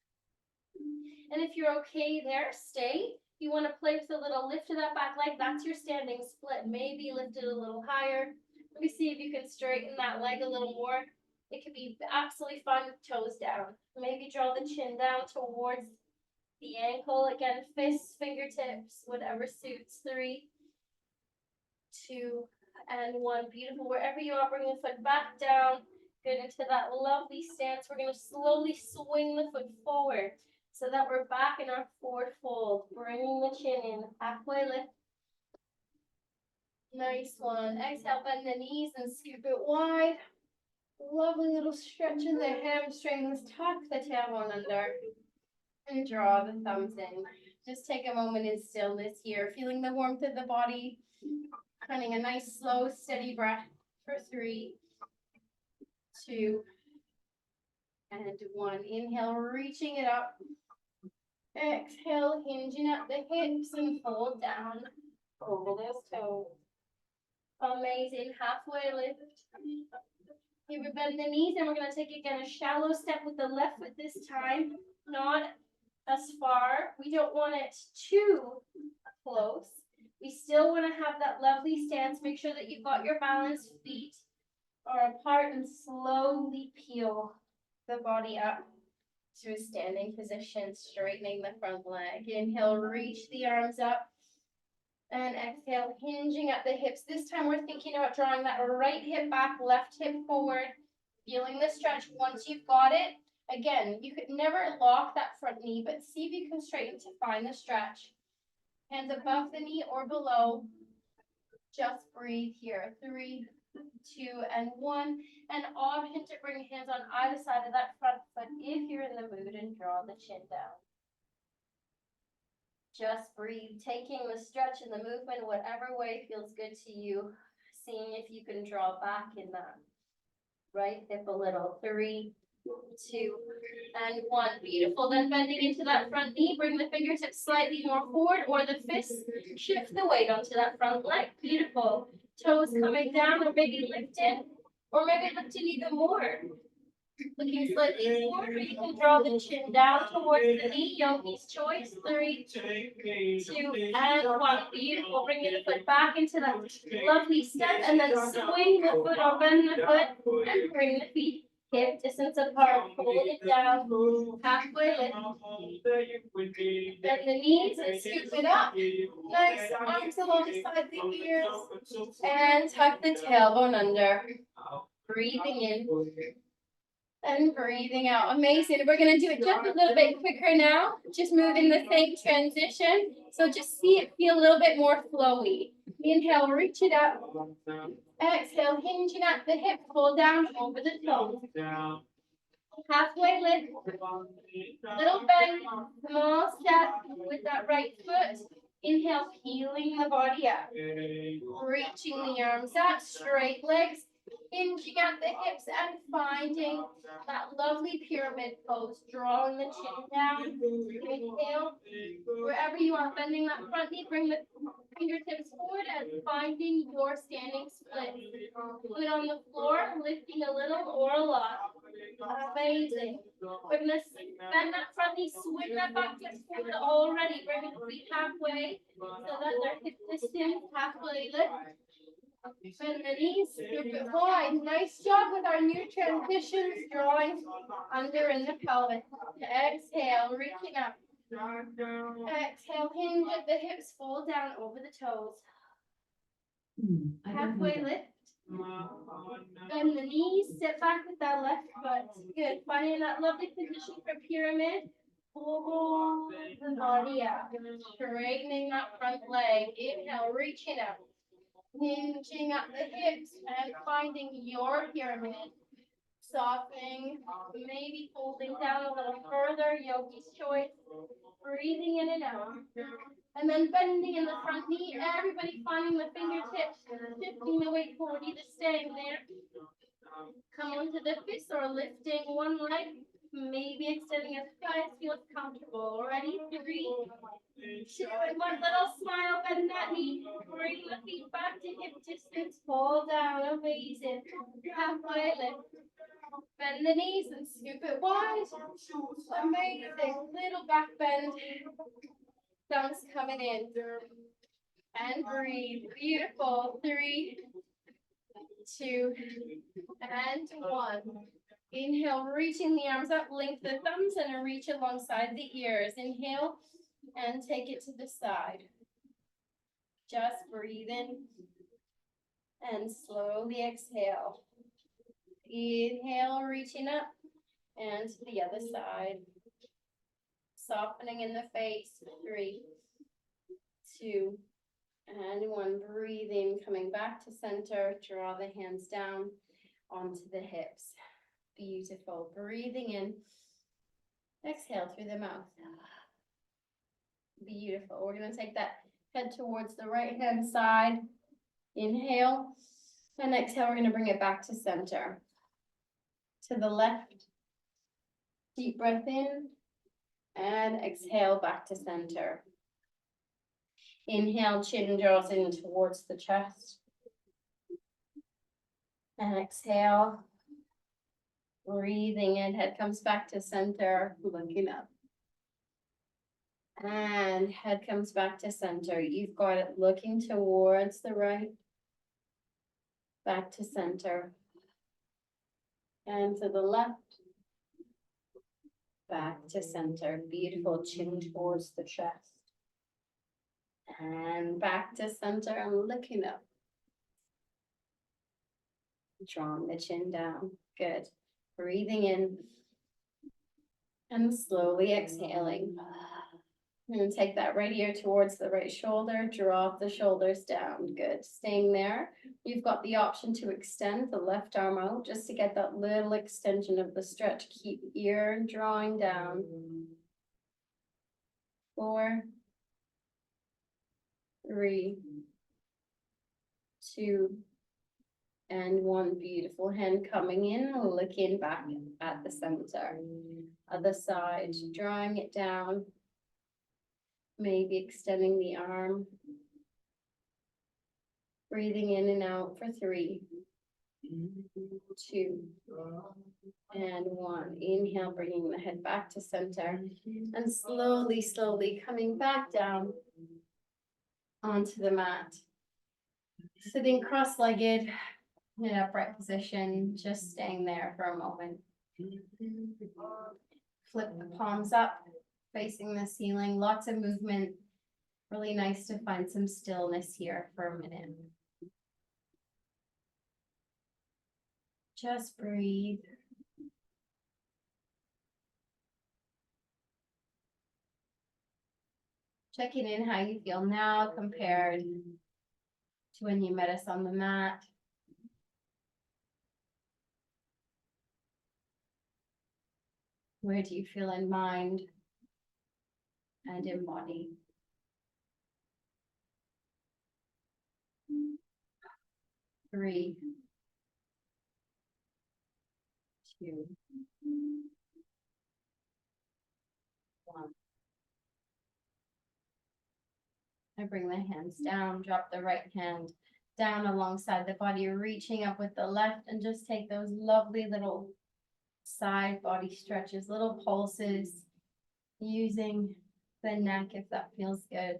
And if you're okay there, stay. You want to play with a little lift of that back leg. That's your standing split. Maybe lift it a little higher. Let me see if you can straighten that leg a little more. It could be absolutely fun, toes down. Maybe draw the chin down towards the ankle. Again, fists, fingertips, whatever suits. 3, 2, and 1. Beautiful. Wherever you are, bring the foot back down. Good, into that lovely stance. We're going to slowly swing the foot forward so that we're back in our forward fold. Bringing the chin in. Halfway lift. Nice one. Exhale, bend the knees and scoop it wide. Lovely little stretch in the hamstrings. Tuck the tailbone under. And draw the thumbs in. Just take a moment in stillness here. Feeling the warmth of the body. Finding a nice, slow, steady breath for 3, 2, and 1. Inhale, reaching it up. Exhale, hinging at the hips and fold down over those toes. Amazing. Halfway lift. Here we bend the knees, and we're going to take again a shallow step with the left foot this time. Not as far. We don't want it too close. We still want to have that lovely stance. Make sure that you've got your balanced feet are apart and slowly peel the body up to a standing position, straightening the front leg. Inhale, reach the arms up. And exhale, hinging at the hips. This time we're thinking about drawing that right hip back, left hip forward, feeling the stretch. Once you've got it, again, you could never lock that front knee, but see if you can straighten to find the stretch. Hands above the knee or below. Just breathe here. 3, 2, and 1. And option to bring hands on either side of that front foot if you're in the mood, and draw the chin down. Just breathe, taking the stretch and the movement whatever way feels good to you. Seeing if you can draw back in that right hip a little. 3, 2, and 1. Beautiful. Then bending into that front knee, bring the fingertips slightly more forward, or the fists, shift the weight onto that front leg. Beautiful. Toes coming down, or maybe lifted, or maybe lifting even more. Looking slightly forward, you can draw the chin down towards the knee. Yogi's choice. 3, 2, and 1. Beautiful. Bringing the foot back into that lovely step, and then swing the foot or bend the foot, and bring the feet hip distance apart. Hold it down. Halfway lift. Bend the knees and scoop it up. Nice arms alongside the ears, and tuck the tailbone under. Breathing in. And breathing out. Amazing. We're going to do it just a little bit quicker now. Just moving the same transition. So just see it feel a little bit more flowy. Inhale, reach it up. Exhale, hinging at the hip, pull down over the toes. Halfway lift. Little bend, small step with that right foot. Inhale, peeling the body up. Reaching the arms up, straight legs. Hinging at the hips and finding that lovely pyramid pose, drawing the chin down. Inhale, wherever you are, bending that front knee, bring the fingertips forward and finding your standing split. Foot on the floor, lifting a little or a lot. Amazing. We're going to bend that front knee, swing that back foot forward already. Bring the feet halfway so that they're hip distance, halfway lift. Bend the knees, scoop it wide. Nice job with our new transitions, drawing under in the pelvis. Exhale, reaching up. Exhale, hinge at the hips, fold down over the toes. Halfway lift. Bend the knees, sit back with that left foot. Good. Finding that lovely position for pyramid. Pull the body up. Straightening that front leg. Inhale, reaching up. Hinging at the hips and finding your pyramid. Softening, maybe folding down a little further, yogi's choice. Breathing in and out. And then bending in the front knee, everybody finding the fingertips, shifting the weight forward, either staying there. Come onto the fist or lifting one leg, maybe extending as far as feels comfortable. Ready? 3, 2, and 1. Little smile, bend that knee. Bring the feet back to hip distance. Pull down. Amazing. Halfway lift. Bend the knees and scoop it wide. Amazing. Little back bend. Thumbs coming in. And breathe. Beautiful. 3, 2, and 1. Inhale, reaching the arms up, link the thumbs and reach alongside the ears. Inhale and take it to the side. Just breathe in and slowly exhale. Inhale, reaching up and to the other side. Softening in the face. 3, 2, and 1. Breathing, coming back to center. Draw the hands down onto the hips. Beautiful. Breathing in. Exhale through the mouth. Beautiful. We're going to take that head towards the right hand side. Inhale. And exhale, we're going to bring it back to center. To the left. Deep breath in. And exhale back to center. Inhale, chin draws in towards the chest. And exhale. Breathing in, head comes back to center, looking up. And head comes back to center. You've got it looking towards the right. Back to center. And to the left. Back to center. Beautiful. Chin towards the chest. And back to center and looking up. Drawing the chin down. Good. Breathing in. And slowly exhaling. And take that right ear towards the right shoulder. Drop the shoulders down. Good. Staying there. You've got the option to extend the left arm out just to get that little extension of the stretch. Keep ear drawing down. 4, 3, 2, and 1. Beautiful. Hand coming in, looking back at the center. Other side, drawing it down. Maybe extending the arm. Breathing in and out for 3, 2, and 1. Inhale, bringing the head back to center. And slowly, slowly coming back down onto the mat. Sitting cross-legged in an upright position, just staying there for a moment. Flip the palms up, facing the ceiling. Lots of movement. Really nice to find some stillness here for a minute. Just breathe. Checking in how you feel now compared to when you met us on the mat. Where do you feel in mind and in body? Three, 2, 1. I bring the hands down, drop the right hand down alongside the body, reaching up with the left, and just take those lovely little side body stretches, little pulses, using the neck if that feels good.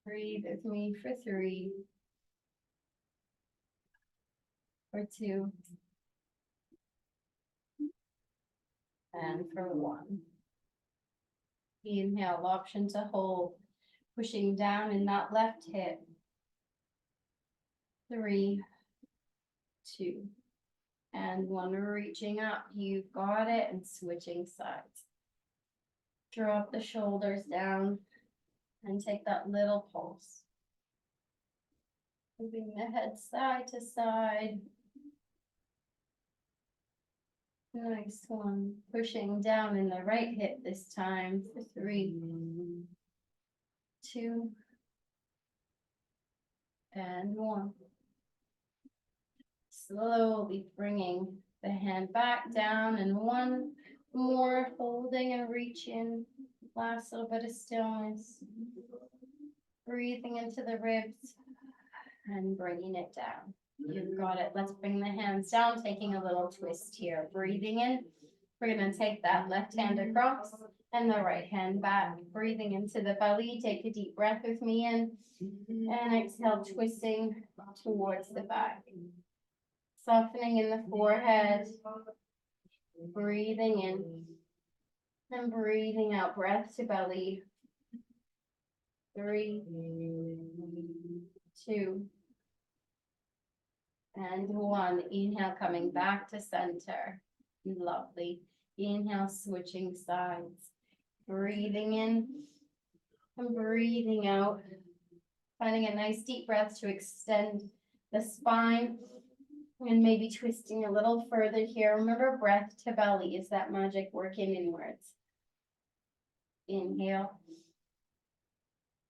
Breathe with me for 3, for 2, and for 1. Inhale, option to hold, pushing down in that left hip. 3, 2, and 1. Reaching up, you've got it, and switching sides. Drop the shoulders down and take that little pulse. Moving the head side to side. Nice one. Pushing down in the right hip this time for 3, 2, and 1. Slowly bringing the hand back down, and 1 more, holding and reaching. Last little bit of stillness. Breathing into the ribs and bringing it down. You've got it. Let's bring the hands down, taking a little twist here. Breathing in. We're going to take that left hand across and the right hand back. Breathing into the belly. Take a deep breath with me in. And exhale, twisting towards the back. Softening in the forehead. Breathing in. And breathing out. Breath to belly. 3, 2, and 1. Inhale, coming back to center. Lovely. Inhale, switching sides. Breathing in and breathing out. Finding a nice deep breath to extend the spine. And maybe twisting a little further here. Remember, breath to belly is that magic working inwards. Inhale.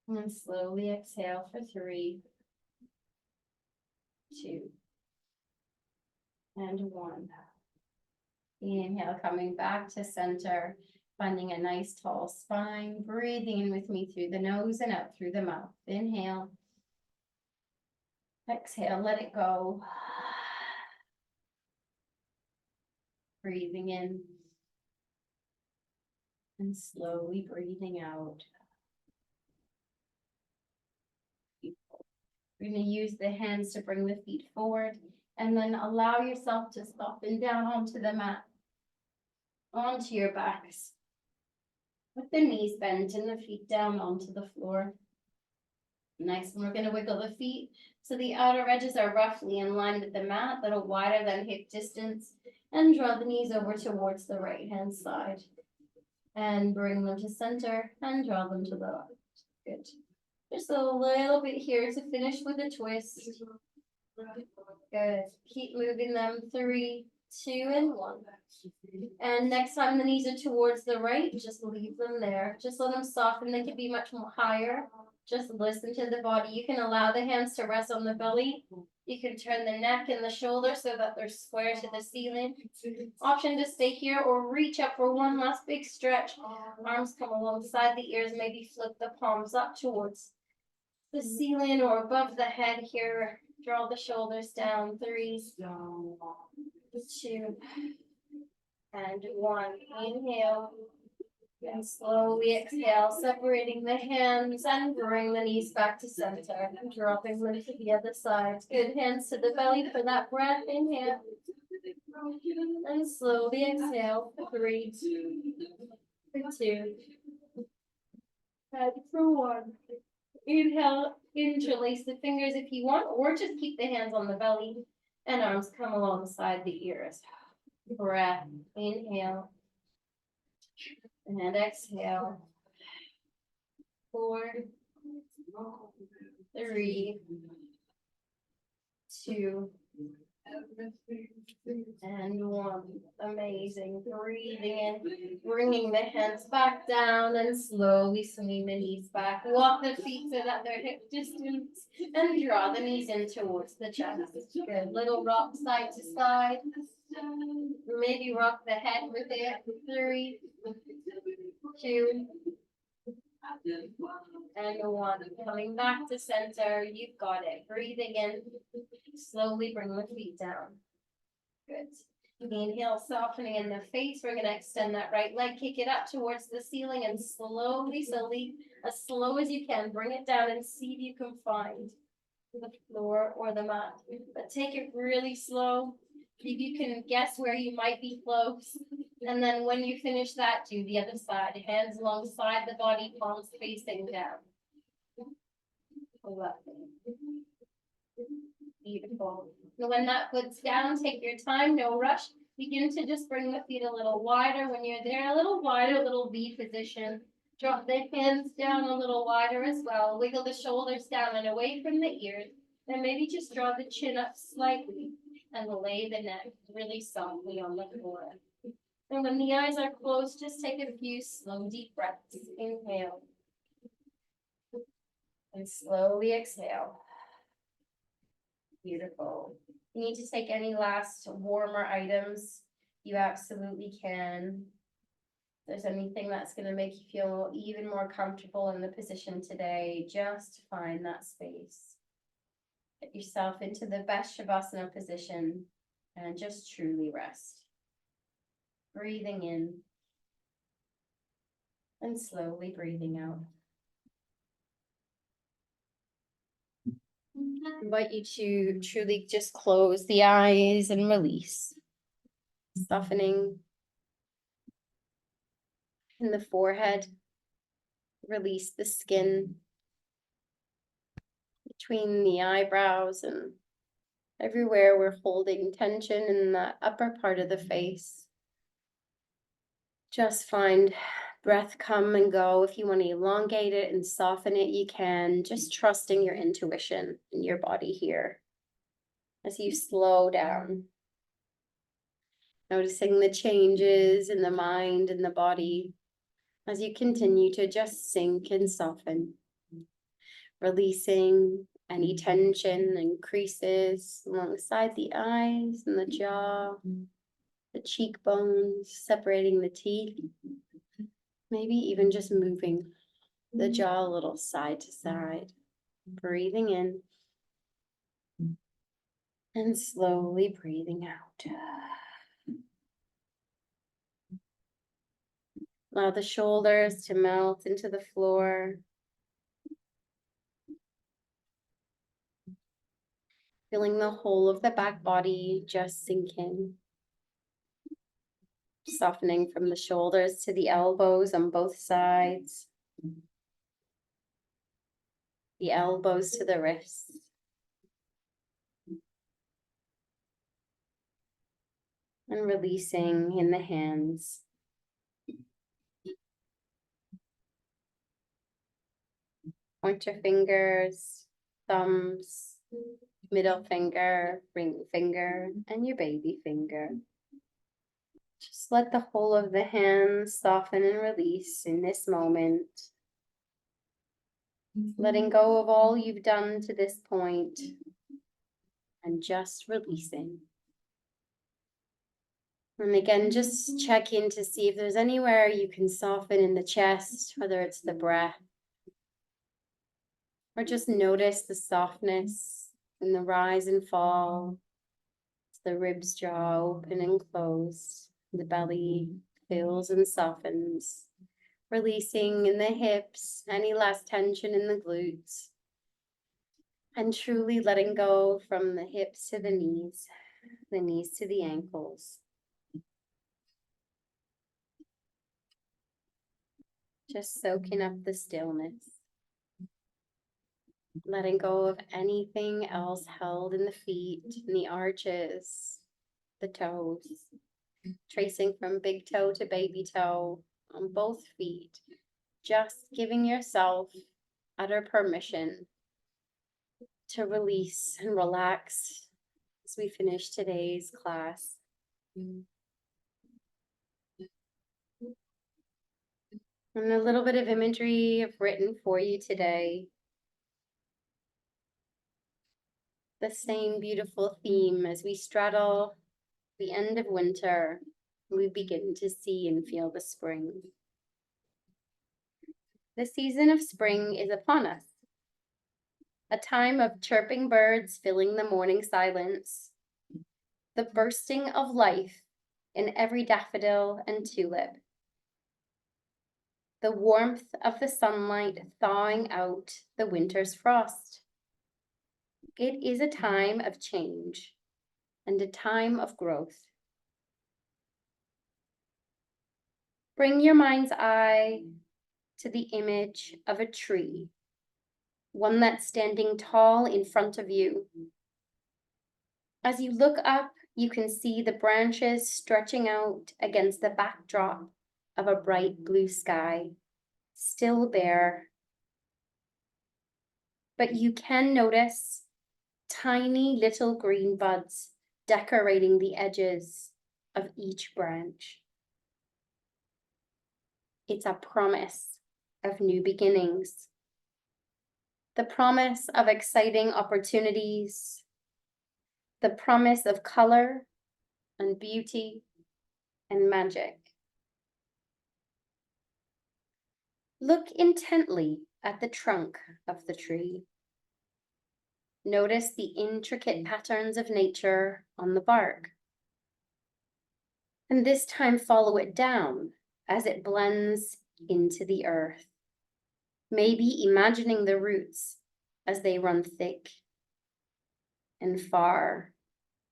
And slowly exhale for 3, 2, and 1. Inhale, coming back to center, finding a nice tall spine, breathing in with me through the nose and out through the mouth. Inhale. Exhale, let it go. Breathing in. And slowly breathing out. We're going to use the hands to bring the feet forward and then allow yourself to soften down onto the mat, onto your backs, with the knees bent and the feet down onto the floor. Next, we're going to wiggle the feet so the outer edges are roughly in line with the mat, a little wider than hip distance, and draw the knees over towards the right hand side. And bring them to center and draw them to the left. Good. Just a little bit here to finish with a twist. Good. Keep moving them. 3, 2, and 1. And next time the knees are towards the right, just leave them there. Just let them soften. They can be much more higher. Just listen to the body. You can allow the hands to rest on the belly. You can turn the neck and the shoulders so that they're square to the ceiling. Option to stay here or reach up for one last big stretch. Arms come alongside the ears. Maybe flip the palms up towards the ceiling or above the head here. Draw the shoulders down. 3, 2, and 1. Inhale. And slowly exhale, separating the hands and bring the knees back to center. Dropping them to the other side. Good, hands to the belly for that breath. Inhale. And slowly exhale. 3, 2, and for 1. Inhale, interlace the fingers if you want, or just keep the hands on the belly and arms come alongside the ears. Breath. Inhale. And exhale. 4, 3, 2, and 1. Amazing. Breathing in, bringing the hands back down and slowly swinging the knees back. Walk the feet so that they're hip distance and draw the knees in towards the chest. Good. Little rock side to side. Maybe rock the head with it. 3, 2, and 1. Coming back to center. You've got it. Breathing in. Slowly bring the feet down. Good. Inhale, softening in the face. We're going to extend that right leg, kick it up towards the ceiling, and slowly, as slow as you can, bring it down and see if you can find the floor or the mat. But take it really slow. If you can guess where you might be close. And then when you finish that, do the other side. Hands alongside the body, palms facing down. Lovely. Beautiful. And when that foot's down, take your time, no rush. Begin to just bring the feet a little wider. When you're there, a little wider, little V position. Drop the hands down a little wider as well. Wiggle the shoulders down and away from the ears. And maybe just draw the chin up slightly and lay the neck really softly on the floor. And when the eyes are closed, just take a few slow, deep breaths. Inhale. And slowly exhale. Beautiful. You need to take any last warmer items, you absolutely can. If there's anything that's going to make you feel even more comfortable in the position today, just find that space. Get yourself into the best Shavasana position and just truly rest. Breathing in and slowly breathing out. I invite you to truly just close the eyes and release. Softening in the forehead. Release the skin between the eyebrows and everywhere we're holding tension in the upper part of the face. Just find breath come and go. If you want to elongate it and soften it, you can. Just trusting your intuition in your body here as you slow down. Noticing the changes in the mind and the body as you continue to just sink and soften. Releasing any tension and creases alongside the eyes and the jaw, the cheekbones, separating the teeth. Maybe even just moving the jaw a little side to side. Breathing in and slowly breathing out. Allow the shoulders to melt into the floor. Feeling the whole of the back body just sink in. Softening from the shoulders to the elbows on both sides. The elbows to the wrists. And releasing in the hands. Pointer fingers, thumbs, middle finger, ring finger, and your baby finger. Just let the whole of the hands soften and release in this moment. Letting go of all you've done to this point and just releasing. And again, just check in to see if there's anywhere you can soften in the chest, whether it's the breath, or just notice the softness in the rise and fall. The ribs draw open and close. The belly fills and softens. Releasing in the hips, any last tension in the glutes. And truly letting go from the hips to the knees to the ankles. Just soaking up the stillness. Letting go of anything else held in the feet, in the arches, the toes. Tracing from big toe to baby toe on both feet. Just giving yourself utter permission to release and relax as we finish today's class. And a little bit of imagery I've written for you today. The same beautiful theme as we straddle the end of winter, we begin to see and feel the spring. The season of spring is upon us. A time of chirping birds filling the morning silence. The bursting of life in every daffodil and tulip. The warmth of the sunlight thawing out the winter's frost. It is a time of change and a time of growth. Bring your mind's eye to the image of a tree, one that's standing tall in front of you. As you look up, you can see the branches stretching out against the backdrop of a bright blue sky, still bare. But you can notice tiny little green buds decorating the edges of each branch. It's a promise of new beginnings, the promise of exciting opportunities, the promise of color and beauty and magic. Look intently at the trunk of the tree. Notice the intricate patterns of nature on the bark. And this time follow it down as it blends into the earth. Maybe imagining the roots as they run thick and far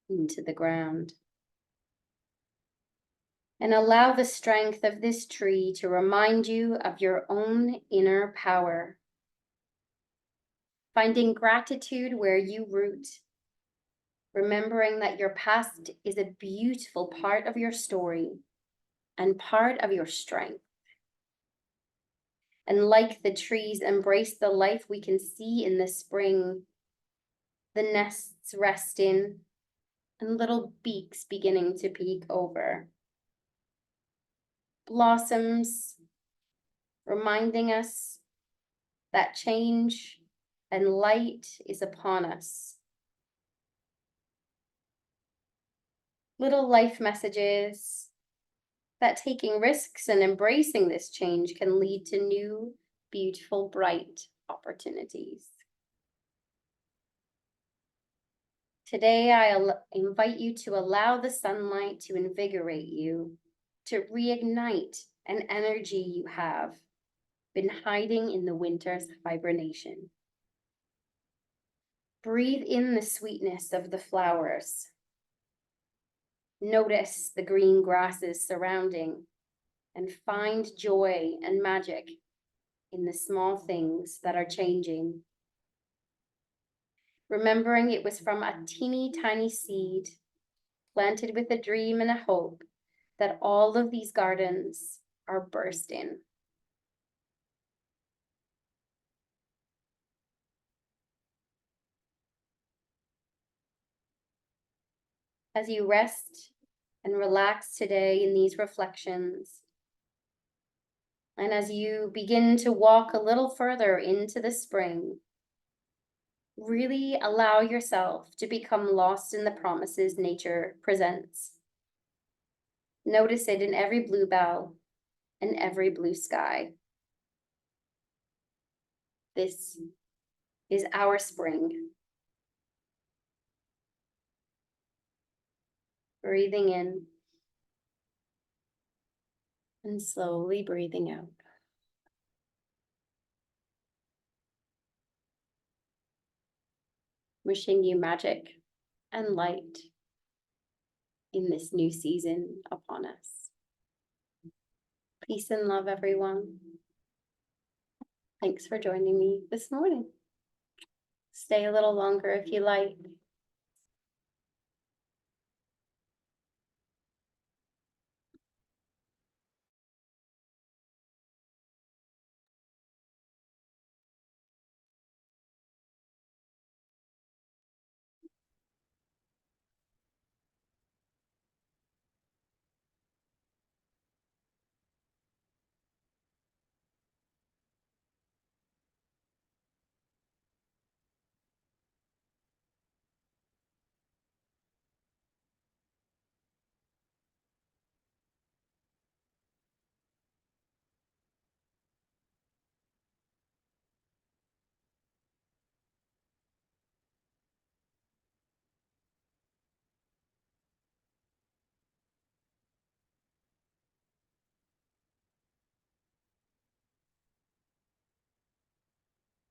into the ground. And allow the strength of this tree to remind you of your own inner power. Finding gratitude where you root. Remembering that your past is a beautiful part of your story and part of your strength. And like the trees, embrace the life we can see in the spring. The nests rest in and little beaks beginning to peek over. Blossoms reminding us that change and light is upon us. Little life messages that taking risks and embracing this change can lead to new, beautiful, bright opportunities. Today, I invite you to allow the sunlight to invigorate you, to reignite and energy you have been hiding in the winter's hibernation. Breathe in the sweetness of the flowers. Notice the green grasses surrounding, and find joy and magic in the small things that are changing. Remembering it was from a teeny tiny seed, planted with a dream and a hope, that all of these gardens are bursting. As you rest and relax today in these reflections, and as you begin to walk a little further into the spring, really allow yourself to become lost in the promises nature presents. Notice it in every bluebell and every blue sky. This is our spring. Breathing in and slowly breathing out. Wishing you magic and light in this new season upon us. Peace and love, everyone. Thanks for joining me this morning. Stay a little longer if you like.